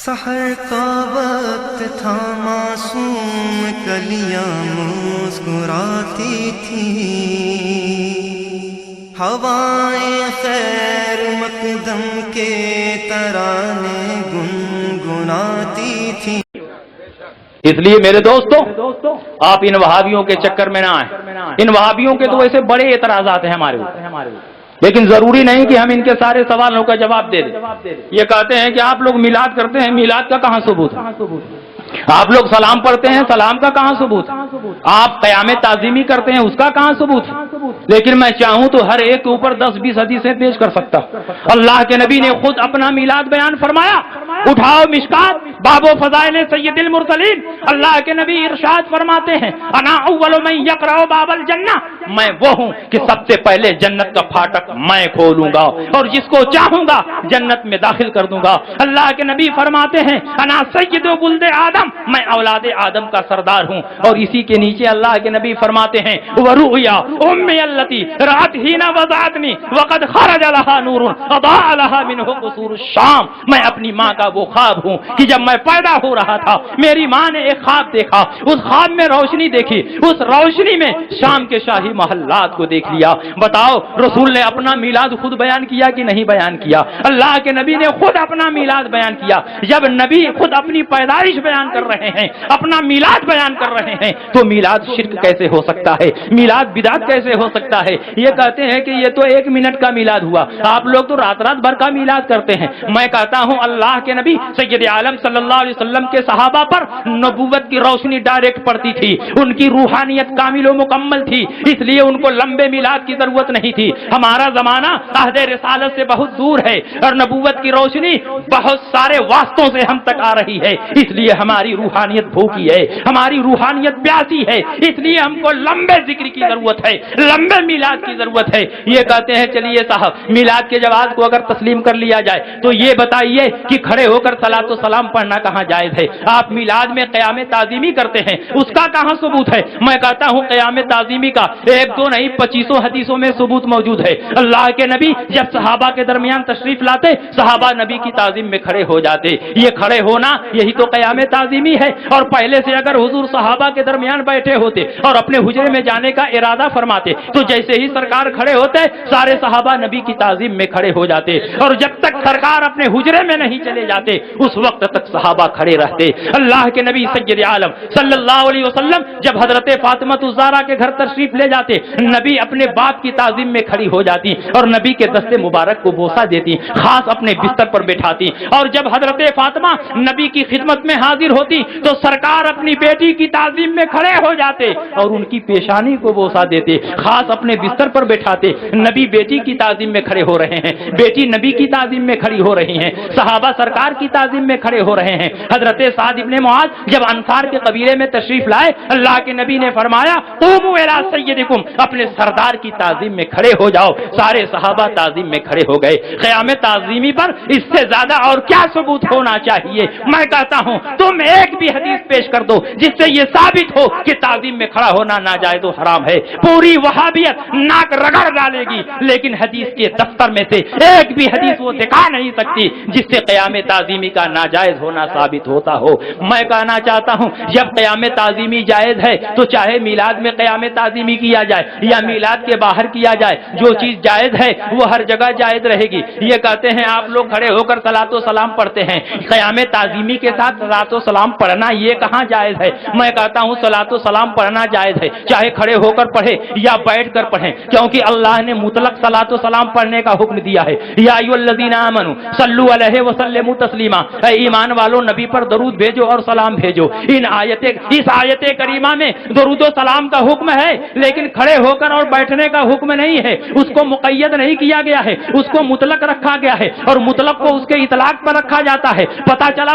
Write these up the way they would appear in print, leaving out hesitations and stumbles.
سحر کا وقت تھا، معصوم کلیاں مسکراتی تھیں، ہوائیں خیر مقدم کے ترانے گنگناتی تھیں۔ اس لیے میرے دوستو، آپ ان وہابیوں کے چکر میں نہ آئیں۔ ان وہابیوں کے تو ایسے بڑے اعتراضات ہیں ہمارے اوپر، لیکن ضروری نہیں کہ ہم ان کے سارے سوالوں کا جواب دے دیں۔ یہ کہتے ہیں کہ آپ لوگ میلاد کرتے ہیں، میلاد کا کہاں ثبوت ہے؟ آپ لوگ سلام پڑھتے ہیں، سلام کا کہاں ثبوت ہے؟ آپ قیام تعظیمی کرتے ہیں، اس کا کہاں ثبوت ہے؟ لیکن میں چاہوں تو ہر ایک کے اوپر 10-20 حدیثیں پیش کر سکتا ہوں۔ اللہ کے نبی نے خود اپنا میلاد بیان فرمایا، اٹھاؤ مشکات باب و فضائل سید المرسلین۔ اللہ کے نبی ارشاد فرماتے ہیں، انا اول من یقرأ باب الجنہ، میں وہ ہوں کہ سب سے پہلے جنت کا پھاٹک میں کھولوں گا اور جس کو چاہوں گا جنت میں داخل کر دوں گا۔ اللہ کے نبی فرماتے ہیں، انا سید ولد آدم، میں اولاد آدم کا سردار ہوں۔ اور اسی کے نیچے اللہ کے نبی فرماتے ہیں، ورؤیا امی التی رات ہینا وضعتنی وقد خرج لها نور اضاء لها منه قصور الشام، میں اپنی ماں کا وہ خواب ہوں کہ جب میں پیدا ہو رہا تھا میری ماں نے ایک خواب دیکھا، اس خواب میں روشنی دیکھی، اس روشنی میں شام کے شاہی محلات کو دیکھ لیا۔ بتاؤ رسول نے اپنا میلاد خود بیان کیا کہ نہیں بیان کیا؟ اللہ کے نبی نے خود اپنا میلاد بیان کیا۔ جب نبی خود اپنی پیدائش بیان کر رہے ہیں، اپنا میلاد بیان کر رہے ہیں، تو میلاد شرک کیسے ہو سکتا ہے؟ میلاد بدعت کیسے ہو سکتا ہے؟ یہ کہتے ہیں کہ یہ تو 1 منٹ کا میلاد ہوا، آپ لوگ تو رات رات بھر کا میلاد کرتے ہیں۔ میں کہتا ہوں اللہ کے نبی سید عالم صلی اللہ علیہ وسلم کے صحابہ پر نبوت کی روشنی ڈائریکٹ پڑتی تھی، ان کی روحانیت کامل و مکمل تھی، اس لیے ان کو لمبے میلاد کی ضرورت نہیں تھی۔ ہمارا زمانہ عہد رسالت سے بہت دور ہے اور نبوت کی روشنی بہت سارے واسطوں سے ہم تک آ رہی ہے، اس لیے ہماری روحانیت بھوکی ہے، ہماری روحانیت پیاسی ہے، اس لیے ہم کو لمبے ذکر کی ضرورت ہے، لمبے میلاد کی ضرورت ہے۔ یہ کہتے ہیں چلیے صاحب میلاد کے جواز کو اگر تسلیم کر لیا جائے تو یہ بتائیے کہ کھڑے ہو کر صلاۃ و سلام پڑھنا کہاں جائز ہے؟ آپ میلاد میں قیام تعظیمی کرتے ہیں، اس کا کہاں ثبوت ہے؟ میں کہتا ہوں قیام تعظیمی کا 1-2 نہیں 25 حدیثوں میں ثبوت موجود ہے۔ اللہ کے نبی جب صحابہ کے درمیان تشریف لاتے، صحابہ نبی کی تعظیم میں کھڑے ہو جاتے۔ یہ کھڑے ہونا یہی تو قیام تعظیمی ہے۔ اور پہلے سے اگر حضور صحابہ کے درمیان بیٹھے ہوتے اور اپنے حجرے میں جانے کا ارادہ فرماتے تو جیسے ہی سرکار کھڑے ہوتے سارے صحابہ نبی کی تعظیم میں کھڑے ہو جاتے، اور جب تک سرکار اپنے حجرے میں نہیں چلے جاتے اس وقت تک صحابہ کھڑے رہتے۔ اللہ کے نبی سید عالم صلی اللہ علیہ وسلم جب حضرت فاطمہ الزہرا کے گھر تشریف لے جاتے، نبی اپنے باپ کی تعظیم میں کھڑی ہو جاتی اور نبی کے دست مبارک کو بوسہ دیتی، خاص اپنے بستر پر بٹھاتی۔ اور جب حضرت فاطمہ نبی کی خدمت میں حاضر ہوتی تو سرکار اپنی بیٹی کی تعظیم میں کھڑے ہو جاتے اور ان کی پیشانی کو بوسہ دیتے، خاص اپنے بستر پر بٹھاتے۔ نبی بیٹی کی تعظیم میں کھڑے ہو رہے ہیں، بیٹی نبی کی تعظیم میں کھڑی ہو رہی ہیں، صحابہ سرکار کی تعظیم میں کھڑے ہو رہے ہیں۔ حضرت سعد ابن معاذ جب انصار کے قبیلے میں تشریف لائے، اللہ کے نبی نے فرمایا قوموا الی سیدکم، اپنے سردار کی تعظیم میں کھڑے ہو جاؤ۔ سارے صحابہ تعظیم میں کھڑے ہو گئے۔ قیام تعظیمی پر اس سے زیادہ اور کیا ثبوت ہونا چاہیے؟ میں کہتا ہوں تم ایک بھی حدیث پیش کر دو جس سے یہ ثابت ہو کہ تعظیم میں کھڑا ہونا ناجائز و حرام ہے، پوری وہابیت ناک رگڑ ڈالے گی، لیکن حدیث کے دفتر میں سے ایک بھی حدیث وہ دکھا نہیں سکتی جس سے قیام تعظیمی کا ناجائز ہونا ثابت ہوتا ہو۔ میں کہنا چاہتا ہوں جب قیام تعظیمی جائز ہے تو چاہے میلاد میں قیام تعظیمی کیا جائے یا میلاد کے باہر کیا جائے، جو چیز جائز ہے وہ ہر جگہ جائز رہے گی۔ یہ کہتے ہیں آپ لوگ کھڑے ہو کر صلاۃ و سلام پڑھتے ہیں، قیام تعظیمی کے ساتھ صلاۃ و سلام پڑھنا یہ کہاں جائز ہے؟ میں کہتا ہوں صلاۃ و سلام پڑھنا جائز ہے، چاہے کھڑے ہو کر پڑھے یا بیٹھ کر پڑھیں، کیونکہ اللہ نے مطلق صلاۃ و سلام پڑھنے کا حکم دیا ہے۔ یا ایھا الذین آمنوا صلوا علیہ وسلموا تسلیما، اے ایمان والو نبی پر درود بھیجو اور سلام بھیجو۔ اس آیت کریمہ میں درود و سلام کا حکم ہے، لیکن کھڑے ہو کر اور بیٹھنے کا حکم نہیں ہے، اس کو مقید نہیں کیا گیا ہے، اس کو مطلق رکھا گیا ہے، اور مطلق کو اس کے اطلاق پر رکھا جاتا ہے۔ پتہ چلا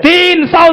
300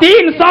300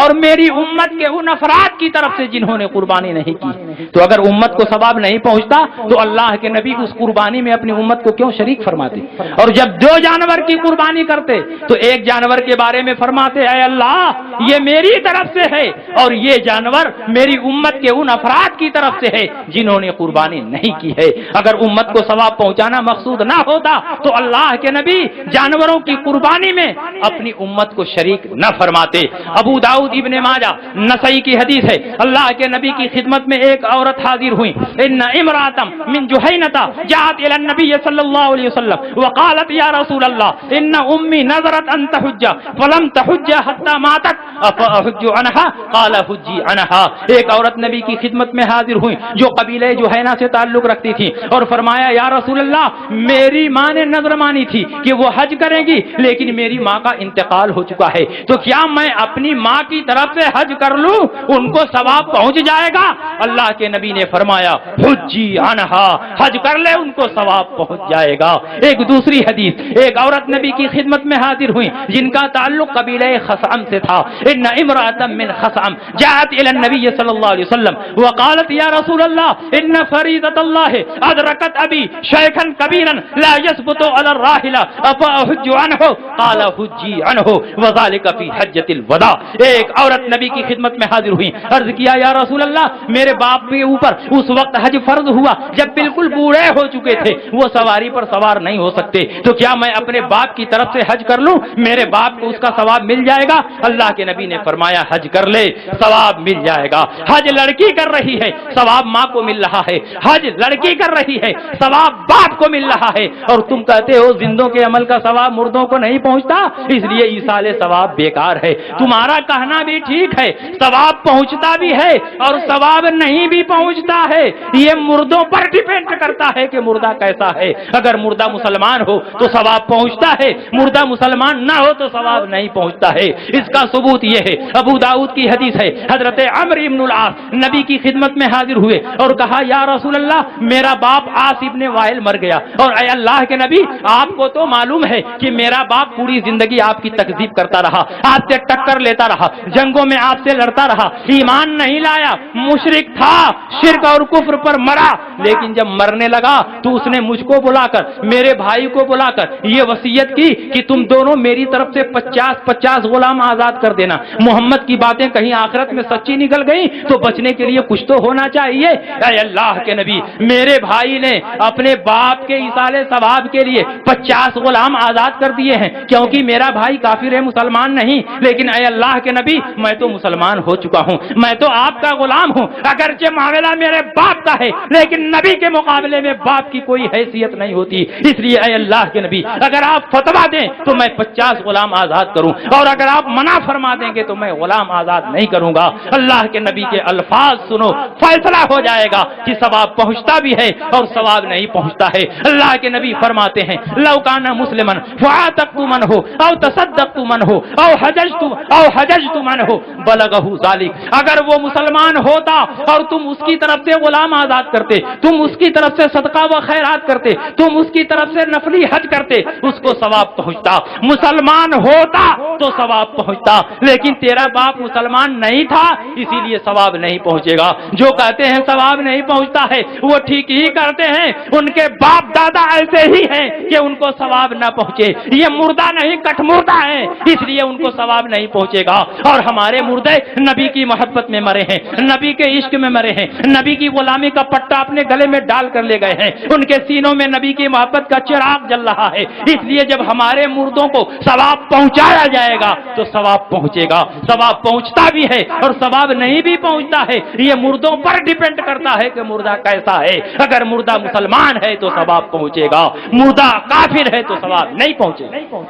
اور میری امت کے ان افراد کی طرف سے جنہوں نے قربانی نہیں کی۔ تو اگر امت کو ثواب نہیں پہنچتا تو اللہ کے نبی اس قربانی میں اپنی امت کو کیوں شریک فرماتے؟ اور جب دو جانور کی قربانی کرتے تو ایک جانور کے بارے میں فرماتے اے اللہ یہ میری طرف سے ہے اور یہ جانور میری امت کے ان افراد کی طرف سے ہے جنہوں نے قربانی نہیں کی ہے۔ اگر امت کو ثواب پہنچانا مقصود نہ ہوتا تو اللہ کے نبی جانوروں کی قربانی میں اپنی امت کو شریک نہ فرماتے۔ ابو داؤد ابن ماجہ نسائی کی حدیث ہے، اللہ کے نبی کی خدمت میں ایک عورت حاضر ہوئی، ان امراتم من جہینتا جاءت الى النبی صلی اللہ علیہ وسلم وقالت یا رسول اللہ ان امی نظرت ان تحج فلم تحج حتى ماتت افاحج عنها قال حجی عنها۔ ایک عورت نبی کی خدمت میں حاضر ہوئی جو قبیلہ جہینہ سے تعلق رکھتی تھی اور فرمایا یا رسول اللہ میری ماں نے نظر مانی تھی کہ وہ حج کریں گی لیکن میری ماں کا انتقال ہو چکا ہے، تو کیا میں اپنی ماں کی طرف سے حج کر لوں؟ ان کو ثواب پہنچ جائے گا؟ اللہ کے نبی نے فرمایا حجی عنہا، حج کر لے ان کو ثواب پہنچ جائے گا۔ ایک دوسری حدیث، ایک عورت نبی کی خدمت میں حاضر ہوئی جن کا تعلق قبیلہ خثعم سے تھا، ان امرأة من خثعم جاءت الى النبی صلی اللہ علیہ وسلم وقالت یا رسول اللہ ان فریضۃ اللہ ادرکت ابی شیخا کبیرا لا يثبت على الراحلہ افاحج عنہ قال حجی عنہ وذلك فی حجۃ الوداع۔ ایک عورت نبی کی خدمت میں حاضر ہوئی، عرض کیا یا رسول اللہ میرے باپ کے اوپر اس وقت حج فرض ہوا جب بالکل بوڑھے ہو چکے تھے، وہ سواری پر سوار نہیں ہو سکتے، تو کیا میں اپنے باپ کی طرف سے حج کر لوں؟ میرے باپ کو اس کا ثواب مل جائے گا؟ اللہ کے نبی نے فرمایا حج کر لے، ثواب مل جائے گا۔ حج لڑکی کر رہی ہے، ثواب ماں کو مل رہا ہے، حج لڑکی کر رہی ہے، ثواب باپ کو مل رہا ہے، اور تم کہتے ہو زندوں کے عمل کا ثواب مردوں کو نہیں پہنچتا، اس لیے ایصال ثواب بیکار ہے۔ تمہارا کہنا بھی ٹھیک ہے، ثواب پہنچتا بھی ہے اور ثواب نہیں بھی پہنچتا ہے، یہ مردوں پر ڈیپینڈ کرتا ہے کہ مردہ کیسا ہے۔ اگر مردہ مسلمان ہو تو ثواب پہنچتا ہے، مردہ مسلمان نہ ہو تو ثواب نہیں پہنچتا ہے۔ اس کا ثبوت یہ ہے، ابو داؤد کی حدیث ہے، حضرت عمرو بن العاص نبی کی خدمت میں حاضر ہوئے اور کہا یا رسول اللہ میرا باپ عاص ابن وائل مر گیا، اور اے اللہ کے نبی آپ کو تو معلوم ہے کہ میرا باپ پوری زندگی آپ کی تکذیب کرتا رہا، آپ سے ٹکر لیتا رہا، جنگوں میں آپ سے لڑتا رہا، ایمان نہیں لایا، مشرک تھا، شرک اور کفر پر مرا، لیکن جب مرنے لگا تو اس نے مجھ کو بلا کر میرے بھائی کو بلا کر یہ وصیت کی کہ تم دونوں میری طرف سے 50 غلام آزاد کر دینا۔ محمد کی باتیں کہیں آخرت میں سچی نکل گئی تو بچنے کے لیے کچھ تو ہونا چاہیے۔ اے اللہ کے نبی میرے بھائی نے اپنے باپ کے ایصال ثواب کے لیے 50 غلام آزاد کر دیے ہیں، کیونکہ میرا بھائی کافر ہے، مسلمان نہیں، لیکن اے اللہ کے نبی میں تو مسلمان ہو چکا ہوں، میں تو آپ کا غلام ہوں، اگرچہ معاملہ میرے باپ کا ہے لیکن نبی کے مقابلے میں باپ کی کوئی حیثیت نہیں ہوتی، اس لیے اے اللہ کے نبی اگر آپ فتویٰ دیں تو میں 50 غلام آزاد کروں، اور اگر آپ منع فرما دیں گے تو میں غلام آزاد نہیں کروں گا۔ اللہ کے نبی کے الفاظ سنو، فیصلہ ہو جائے گا کہ ثواب پہنچتا بھی ہے اور ثواب نہیں پہنچتا ہے۔ اللہ کے نبی فرماتے ہیں لو کان مسلمن فعاتقت من ہو او تصدقت من ہو او حججت من ہو بلغہ ذلک، اگر وہ مسلمان ہوتا اور تم اس کی طرف سے غلام آزاد کرتے، تم اس کی طرف سے صدقہ و خیرات کرتے، تم اس کی طرف سے نفلی حج کرتے، اس کو ثواب پہنچتا۔ مسلمان ہوتا تو ثواب پہنچتا، لیکن تیرا باپ مسلمان نہیں تھا اسی لیے ثواب نہیں پہنچے گا۔ جو کہتے ہیں ثواب نہیں پہنچتا ہے وہ ٹھیک ہی کرتے ہیں، ان کے باپ دادا ایسے ہی ہیں کہ ان کو ثواب نہ پہنچے، یہ مردہ نہیں کٹ مردہ ہے، اس لیے ان کو ثواب نہیں پہنچے گا۔ اور ہمارے مردے نبی کی محبت میں مرے ہیں، نبی کے عشق میں مرے ہیں، نبی کی غلامی کا پٹا اپنے گلے میں ڈال کر لے گئے ہیں، ان کے سینوں میں نبی کی محبت کا چراغ جل رہا ہے، اس لیے جب ہمارے مردوں کو ثواب پہنچایا جائے گا تو ثواب پہنچے گا۔ ثواب پہنچتا بھی ہے اور ثواب نہیں بھی پہنچتا ہے، یہ مردوں پر ڈیپینڈ کرتا ہے کہ مردہ کیسا ہے۔ اگر مردہ مسلمان ہے تو ثواب پہنچے گا، مردہ کافر ہے تو ثواب نہیں پہنچے گا۔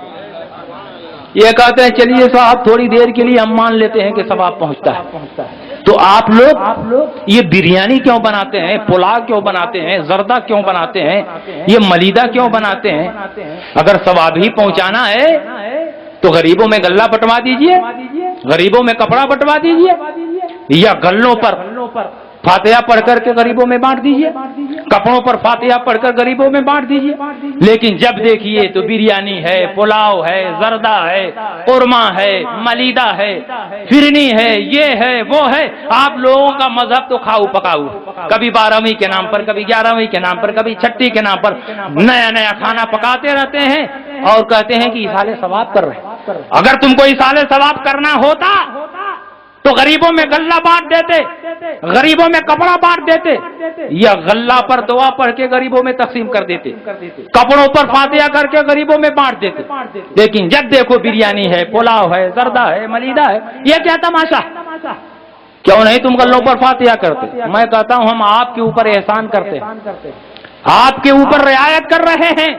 یہ کہتے ہیں چلیے صاحب تھوڑی دیر کے لیے ہم مان لیتے ہیں کہ ثواب پہنچتا ہے، تو آپ لوگ یہ بریانی کیوں بناتے ہیں، پلاؤ کیوں بناتے ہیں، زردہ کیوں بناتے ہیں، یہ ملیدہ کیوں بناتے ہیں؟ اگر ثواب ہی پہنچانا ہے تو غریبوں میں غلہ بٹوا دیجئے، غریبوں میں کپڑا بٹوا دیجئے، یا غلوں پر فاتحہ پڑھ کر کے غریبوں میں بانٹ دیجئے۔ کپڑوں پر فاتحہ پڑھ کر غریبوں میں بانٹ دیجیے. لیکن جب دیکھیے تو بریانی ہے، پلاؤ ہے، زردہ ہے، قورمہ ہے، ملیدہ ہے، فرنی ہے، یہ ہے وہ ہے. آپ لوگوں کا مذہب تو کھاؤ پکاؤ، کبھی 12ویں کے نام پر، کبھی 11ویں کے نام پر، کبھی چھٹی کے نام پر نیا نیا کھانا پکاتے رہتے ہیں اور کہتے ہیں کہ ایصال ثواب کر رہے ہیں. اگر تم کو ایصال ثواب کرنا ہوتا تو غریبوں میں غلہ بانٹ دیتے، غریبوں میں کپڑا بانٹ دیتے، یا غلہ پر دعا پڑھ کے غریبوں میں تقسیم کر دیتے، کپڑوں پر فاتحہ کر کے غریبوں میں بانٹ دیتے. لیکن جب دیکھو بریانی ہے، پلاؤ ہے، زردہ ہے، ملیدہ ہے، یہ کیا تماشا؟ کیوں نہیں تم غلوں پر فاتحہ کرتے؟ میں کہتا ہوں ہم آپ کے اوپر احسان کرتے ہیں، آپ کے اوپر رعایت کر رہے ہیں،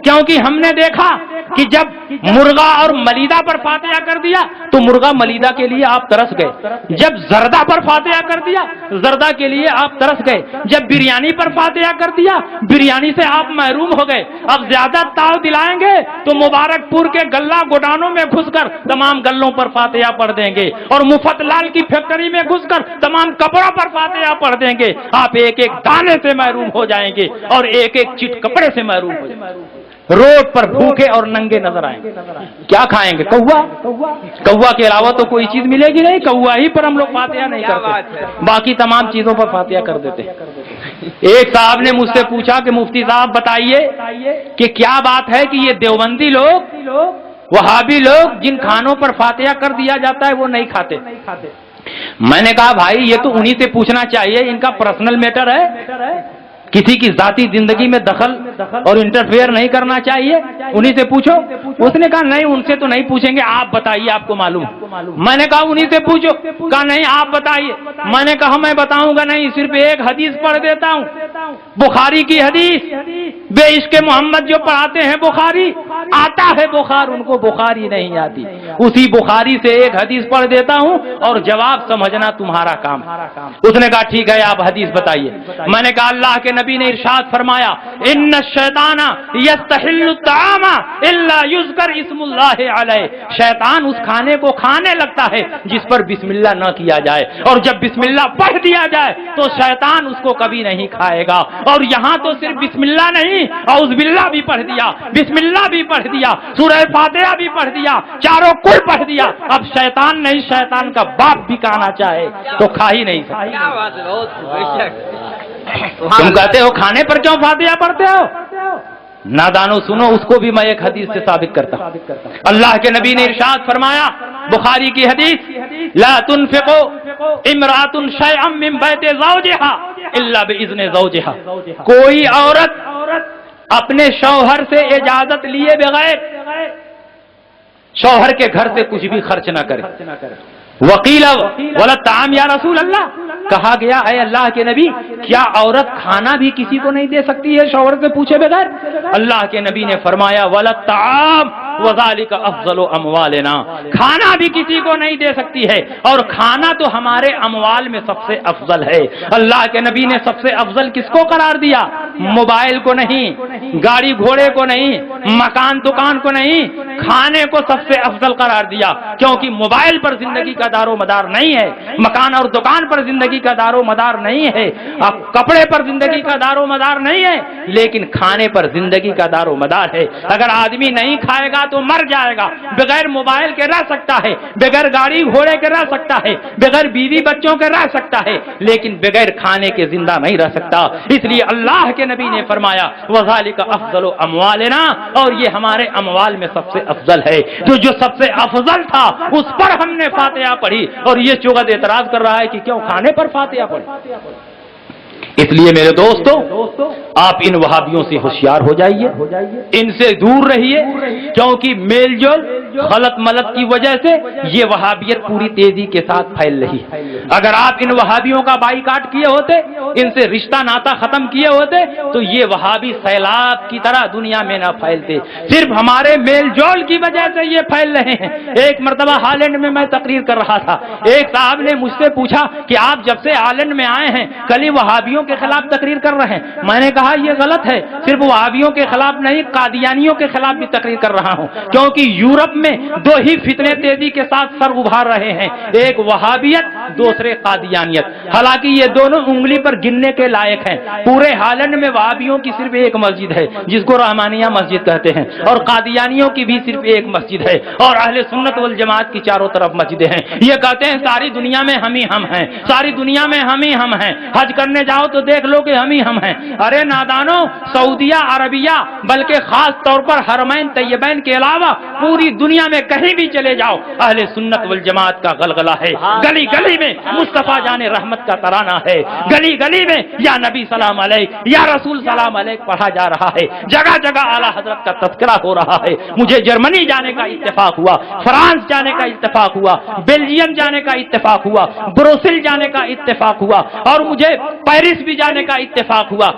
کیونکہ ہم نے دیکھا کہ جب مرغا اور ملیدہ پر فاتحہ کر دیا تو مرغا ملیدہ کے لیے آپ ترس گئے، جب زردہ پر فاتحہ کر دیا زردہ کے لیے آپ ترس گئے، جب بریانی پر فاتحہ کر دیا بریانی سے آپ محروم ہو گئے. اب زیادہ تاؤ دلائیں گے تو مبارک پور کے غلہ گودانوں میں گھس کر تمام غلوں پر فاتحہ پڑھ دیں گے اور مفت لال کی فیکٹری میں گھس کر تمام کپڑوں پر فاتحہ پڑھ دیں گے. آپ ایک ایک دانے سے محروم ہو جائیں گے اور ایک ایک چٹ کپڑے سے محروم ہو جائیں گے. روڈ پر بھوکے اور ننگے نظر آئیں گے. کیا کھائیں گے؟ کوا کے علاوہ تو کوئی چیز ملے گی نہیں. کوا ہی پر ہم لوگ فاتحہ نہیں کرتے، باقی تمام چیزوں پر فاتحہ کر دیتے. ایک صاحب نے مجھ سے پوچھا کہ مفتی صاحب بتائیے کہ کیا بات ہے کہ یہ دیوبندی لوگ، وہابی لوگ جن کھانوں پر فاتحہ کر دیا جاتا ہے وہ نہیں کھاتے. میں نے کہا بھائی یہ تو انہی سے پوچھنا چاہیے، ان کا پرسنل میٹر ہے، کسی کی ذاتی زندگی میں دخل اور انٹرفیئر نہیں کرنا چاہیے، انہی سے پوچھو. اس نے کہا نہیں ان سے تو نہیں پوچھیں گے، آپ بتائیے آپ کو معلوم. میں نے کہا انہی سے پوچھو. کہا نہیں آپ بتائیے. میں نے کہا میں بتاؤں گا نہیں، صرف ایک حدیث پڑھ دیتا ہوں، بخاری کی حدیث. بے عشق محمد جو پڑھاتے ہیں بخاری، آتا ہے بخار، ان کو بخاری نہیں آتی. اسی بخاری سے ایک حدیث پڑھ دیتا ہوں اور جواب سمجھنا تمہارا کام. اس نے کہا ٹھیک ہے آپ حدیث بتائیے. میں نے کہا اللہ کے نبی نے ارشاد فرمایا ان الشیطان یستحل الطعام الا یذکر اسم اللہ علیہ. شیطان اس کھانے کو کھانے لگتا ہے جس پر بسم اللہ نہ کیا جائے، اور جب بسم اللہ پڑھ دیا جائے تو شیطان اس کو کبھی نہیں کھائے گا. اور یہاں تو صرف بسم اللہ نہیں، اعوذ باللہ بھی پڑھ دیا، بسم اللہ بھی پڑھ دیا، سورہ فاتحہ بھی پڑھ دیا، چاروں کل پڑھ دیا. اب شیطان نہیں، شیطان کا باپ بھی کھانا چاہے تو کھا ہی نہیں سکتا. تم کہتے ہو کھانے پر کیوں فاتحہ پڑھتے ہو؟ نادانو سنو، اس کو بھی میں ایک حدیث سے ثابت کرتا ہوں. اللہ کے نبی نے ارشاد فرمایا، بخاری کی حدیث، لا تنفق امرأة شيئا من بيت زوجها الا باذن زوجها. کوئی عورت اپنے شوہر سے اجازت لیے بغیر شوہر کے گھر سے کچھ بھی خرچ نہ کرے. وکیل ولا الطعام یا رسول اللہ، کہا گیا اے اللہ کے نبی کیا عورت کھانا بھی کسی کو نہیں دے سکتی ہے شوہر سے پوچھے بغیر؟ اللہ کے نبی نے فرمایا ولا الطعام وذالک افضل اموالنا. کھانا بھی کسی کو نہیں دے سکتی ہے، اور کھانا تو ہمارے اموال میں سب سے افضل ہے. اللہ کے نبی نے سب سے افضل کس کو قرار دیا؟ موبائل کو نہیں، گاڑی گھوڑے کو نہیں، مکان دکان کو نہیں، کھانے کو سب سے افضل قرار دیا. کیونکہ موبائل پر زندگی کا دار و مدار نہیں ہے، مکان اور دکان پر زندگی کا دار و مدار نہیں ہے، اب کپڑے پر زندگی کا دار و مدار نہیں ہے، لیکن کھانے پر زندگی کا دار و مدار ہے. اگر آدمی نہیں کھائے گا تو مر جائے گا. بغیر موبائل کے رہ سکتا ہے، بغیر گاڑی گھوڑے کے رہ سکتا ہے، بغیر بیوی بچوں کے رہ سکتا ہے، لیکن بغیر کھانے کے زندہ نہیں رہ سکتا. اس لیے اللہ کے نبی نے فرمایا وذالک افضل اموالنا، اور یہ ہمارے اموال میں سب سے افضل ہے. تو جو سب سے افضل تھا اس پر ہم نے فاتحہ پڑھی، اور یہ چغت اعتراض کر رہا ہے کہ کیوں کھانے پر فاتحہ پڑھی. اس لیے میرے دوستو آپ ان وہابیوں سے ہوشیار ہو جائیے، ان سے دور رہیے، کیونکہ میل جول غلط ملت کی وجہ سے یہ وہابیت پوری تیزی کے ساتھ پھیل رہی ہے. اگر آپ ان وہابیوں کا بائیکاٹ کیے ہوتے، ان سے رشتہ ناتا ختم کیے ہوتے، تو یہ وہابی سیلاب کی طرح دنیا میں نہ پھیلتے. صرف ہمارے میل جول کی وجہ سے یہ پھیل رہے ہیں. ایک مرتبہ ہالینڈ میں میں تقریر کر رہا تھا، ایک صاحب نے مجھ سے پوچھا کہ آپ جب سے ہالینڈ میں آئے ہیں کل ہی وہابیوں کے خلاف تقریر کر رہے ہیں. میں نے کہا یہ غلط ہے، صرف وہابیوں کے خلاف نہیں قادیانیوں کے خلاف بھی تقریر کر رہا ہوں، کیونکہ یورپ میں دو ہی فتنے تیزی کے ساتھ سر ابھار رہے ہیں، ایک وہابیت دوسرے قادیانیت. حالانکہ یہ دونوں انگلی پر گننے کے لائق ہیں. پورے ہالینڈ میں وہابیوں کی صرف ایک مسجد ہے جس کو رحمانیہ مسجد کہتے ہیں, اور قادیانیوں کی بھی صرف ایک مسجد ہے, اور اہل سنت والجماعت کی چاروں طرف مسجدیں ہیں. یہ کہتے ہیں ساری دنیا میں ہم ہی ہم ہیں, ساری دنیا میں ہم ہی ہم ہیں, حج کرنے جاؤ تو دیکھ لو کہ ہم ہی ہم ہیں. ارے نادانو, سعودیہ عربیہ بلکہ خاص طور پر حرمین طیبین کے علاوہ پوری دنیا میں کہیں بھی چلے جاؤ اہل سنت والجماعت کا غلغلہ ہے. گلی گلی میں مصطفیٰ جان رحمت کا ترانہ ہے, گلی گلی میں یا نبی سلام علیک یا رسول سلام علیک پڑھا جا رہا ہے, جگہ جگہ اعلیٰ حضرت کا تذکرہ ہو رہا ہے. مجھے جرمنی جانے کا اتفاق ہوا, فرانس جانے کا اتفاق ہوا, بیلجیم جانے کا اتفاق ہوا, بروسل جانے کا اتفاق ہوا, اور مجھے پیرس بھی جانے کا اتفاق ہوا.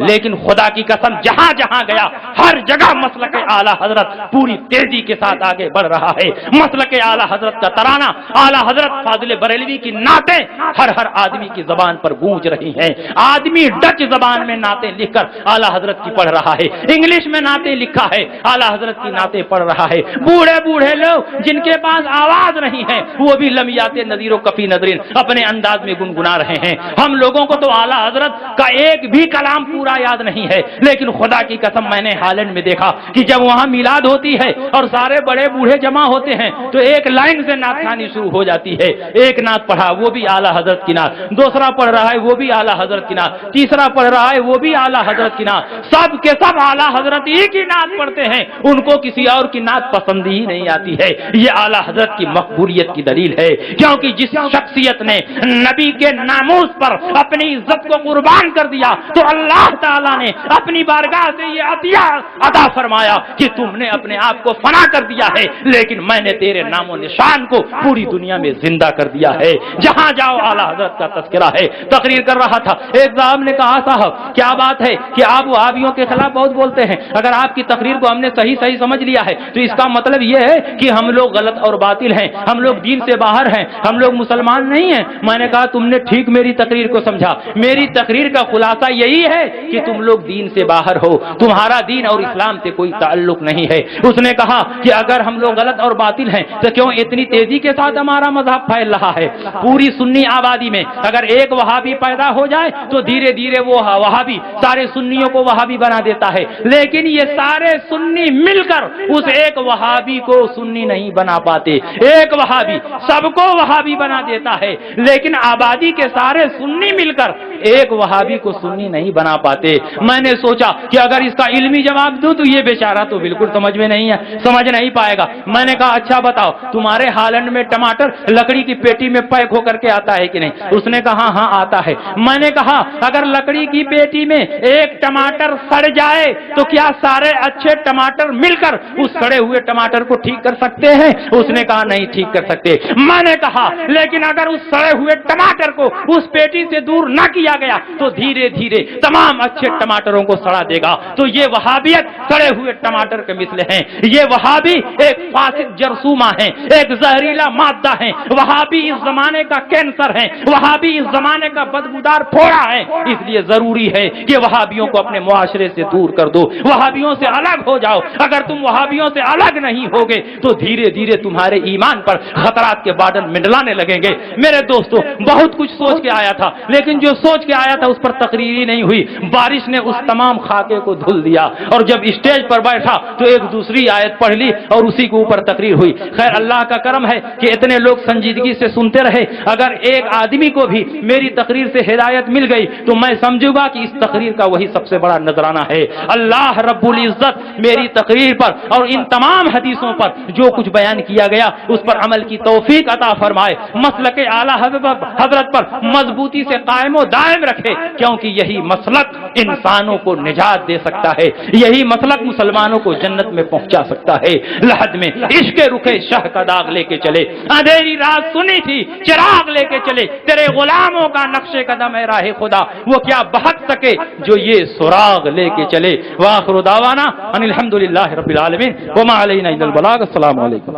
لیکن خدا کی قسم جہاں جہاں گیا ہر جگہ مسلک اعلیٰ حضرت پوری تیزی کے ساتھ آگے بڑھ رہا ہے. مسلک اعلیٰ حضرت کا ترانہ, اعلیٰ حضرت فاضل بریلوی کی نعتیں ہر آدمی کی زبان پر گونج رہی ہیں. آدمی ڈچ زبان میں نعتیں لکھ کر اعلیٰ حضرت کی پڑھ رہا ہے, انگلش میں نعتیں لکھا ہے, اعلیٰ حضرت کی نعتیں پڑھ رہا ہے. بوڑھے بوڑھے لوگ جن کے پاس آواز نہیں ہے وہ بھی لمیات نذیر و کفی نذرین اپنے انداز میں گنگنا رہے ہیں. ہم لوگوں کو تو اعلیٰ حضرت کا ایک بھی کلام پورا یاد نہیں ہے, لیکن خدا کی قسم میں نے ہالینڈ میں دیکھا کہ جب وہاں میلاد ہوتی ہے اور سارے بڑے بوڑھے جمع ہوتے ہیں تو ایک لائن سے نعت خوانی شروع ہو جاتی ہے. ایک نعت پڑھا وہ بھی اعلیٰ حضرت کی نعت, دوسرا پڑھ رہا ہے وہ بھی اعلیٰ حضرت کی نعت, تیسرا پڑھ رہا ہے وہ بھی اعلیٰ حضرت کی نعت. سب کے سب اعلیٰ حضرت ہی کی نعت پڑھتے ہیں, ان کو کسی اور کی نعت پسند ہی نہیں آتی ہے. یہ اعلیٰ حضرت کی مقبولیت کی دلیل ہے, کیونکہ جس شخصیت نے نبی کے ناموس پر اپنی عزت کو قربان کر دیا تو اللہ تعالیٰ نے اپنی بارگاہ سے یہ عطیہ عطا فرمایا کہ تم نے اپنے آپ کو فنا کر دیا ہے لیکن میں نے تیرے نام و نشان کو پوری دنیا میں زندہ کر دیا ہے. جہاں جاؤ اعلیٰ حضرت کا تذکرہ ہے. تقریر کر رہا تھا, ایک صاحب نے کہا صاحب کیا بات ہے کہ آپ وہابیوں کے خلاف بہت بولتے ہیں, اگر آپ کی تقریر کو ہم نے صحیح سمجھ لیا ہے تو اس کا مطلب یہ ہے کہ ہم لوگ غلط اور باطل ہیں, ہم لوگ دین سے باہر ہیں, ہم لوگ مسلمان نہیں ہیں. میں نے کہا تم نے ٹھیک میری تقریر کو سمجھا, میری تقریر کا خلاصہ یہی ہے کہ تم لوگ دین سے باہر ہو, تمہارا دین اور اسلام سے کوئی تعلق نہیں ہے. اس نے کہا کہ اگر ہم لوگ غلط اور باطل ہیں تو کیوں اتنی تیزی کے ساتھ ہمارا مذہب پھیل رہا ہے؟ پوری سنی آبادی میں اگر ایک وہابی پیدا ہو جائے تو دھیرے دھیرے وہ وہابی سارے سنیوں کو وہابی بنا دیتا ہے, لیکن یہ سارے سنی مل کر اس ایک وہابی کو سنی نہیں بنا پاتے. ایک وہابی سب کو وہابی بنا دیتا ہے, لیکن آبادی کے سارے سنی مل کر ایک وہابی کو سنی نہیں بنا پاتے. میں نے سوچا کہ اگر اس کا علمی جواب دوں تو یہ بیچارہ تو بالکل سمجھ میں نہیں ہے, سمجھ نہیں پائے گا. میں نے کہا اچھا بتاؤ تمہارے ہالینڈ میں ٹماٹر لکڑی کی پیٹی میں پیک ہو کر کے آتا ہے کہ نہیں؟ اس نے کہا ہاں آتا ہے. میں نے کہا اگر لکڑی کی پیٹی میں ایک ٹماٹر سڑ جائے تو کیا سارے اچھے ٹماٹر مل کر اس سڑے ہوئے ٹماٹر کو ٹھیک کر سکتے ہیں؟ اس نے کہا نہیں ٹھیک کر سکتے. میں نے کہا لیکن اگر اس سڑے ہوئے ٹماٹر کو اس پیٹی سے دور نہ کیا گیا تو دھیرے دھیرے تمام اچھے ٹماٹروں کو سڑا دے گا. تو یہ وہابیت سڑے ہوئے ٹماٹر کے مثل ہیں. یہ وہابی ایک فاسد جرثومہ ہے, ایک زہریلا مادہ ہے. وہابی اس زمانے کا کینسر ہے, وہابی اس زمانے کا بدبودار پھوڑا ہے. اس لیے ضروری ہے کہ وہابیوں کو اپنے معاشرے سے دور کر دو, وہابیوں سے الگ ہو جاؤ. اگر تم وہابیوں سے الگ نہیں ہوگے تو دھیرے دھیرے تمہارے ایمان پر خطرات کے بادل منڈلانے لگیں گے. میرے دوستو بہت کچھ سوچ کے آیا تھا, لیکن جو سوچ کے آیا تھا اس پر تقریر نہیں ہوئی. بارش نے اس تمام خاکے کو دھل دیا, اور جب اسٹیج پر بیٹھا تو ایک دوسری آیت پڑھ لی اور اسی کے اوپر تقریر ہوئی. خیر اللہ کا کرم ہے کہ اتنے لوگ سنجیدگی سے سنتے رہے. اگر ایک آدمی کو بھی میری تقریر سے ہدایت مل گئی تو میں سمجھوں گا کہ اس تقریر کا وہی سب سے بڑا نذرانہ ہے. اللہ رب العزت میری تقریر پر اور ان تمام حدیثوں پر جو کچھ بیان کیا گیا اس پر عمل کی توفیق عطا فرمائے. مسلک اعلیٰ حضرت پر مضبوطی سے قائم و دائم رکھے, کیونکہ یہی مسلک انسانوں کو نجات دے سکتا ہے, یہی مسلک مسلمانوں کو جنت میں پہنچا سکتا ہے. لحد میں عشق رخے شاہ کا داغ لے کے چلے, اندھیری رات سنی تھی چراغ لے کے چلے, تیرے غلاموں کا نقش قدم ہے راہ خدا, وہ کیا بہت سکے جو یہ سراغ لے کے چلے. وآخر دعوانا ان الحمدللہ رب العالمین وما علینا الا البلاغ. السلام علیکم.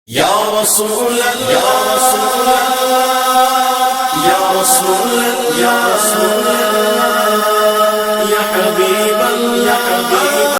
یا رسول اللہ یا رسول اللہ یا رسول اللہ یا رسول اللہ یا حبیب اللہ یا حبیب